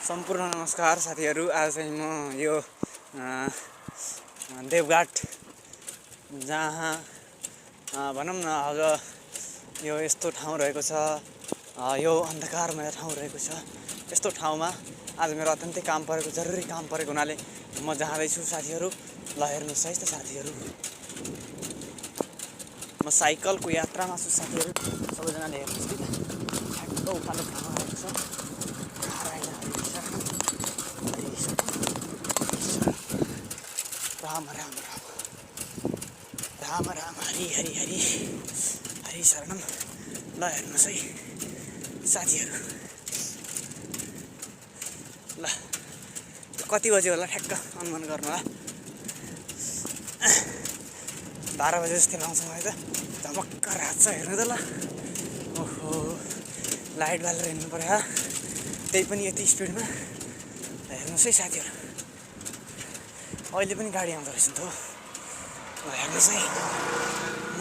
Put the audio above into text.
सम्पूर्ण नमस्कार साथीहरू। आज चाहिँ म यो देवघाट जहाँ भनौँ न अब यो यस्तो ठाउँ रहेको छ, यो अन्धकारमय ठाउँ रहेको छ। यस्तो ठाउँमा आज मेरो अत्यन्तै काम परेको, जरुरी काम परेको हुनाले म जाँदैछु साथीहरू। ल हेर्नुहोस् है त साथीहरू, म साइकलको यात्रामा छु साथीहरू। सबैजनाले हेर्नुहोस् कि ठ्याक्क उकालो ठाउँमा आएको छ। राम राम राम राम राम हरि हरि हरि हरि शरणम। ल हेर्नुहोस् है साथीहरू, ल कति बजे होला ठ्याक्क अनुमान गर्नु होला। 12 बजे जस्तै लाउँछ मलाई त। झमक्क रात छ, हेर्नु त ल। ओहो, लाइट बालेर हिँड्नु पर्यो, त्यही पनि यति स्पिडमा। हेर्नुहोस् है साथीहरू, अहिले पनि गाडी आउँदो रहेछ नि त हो। हेर्नुहोस् है, म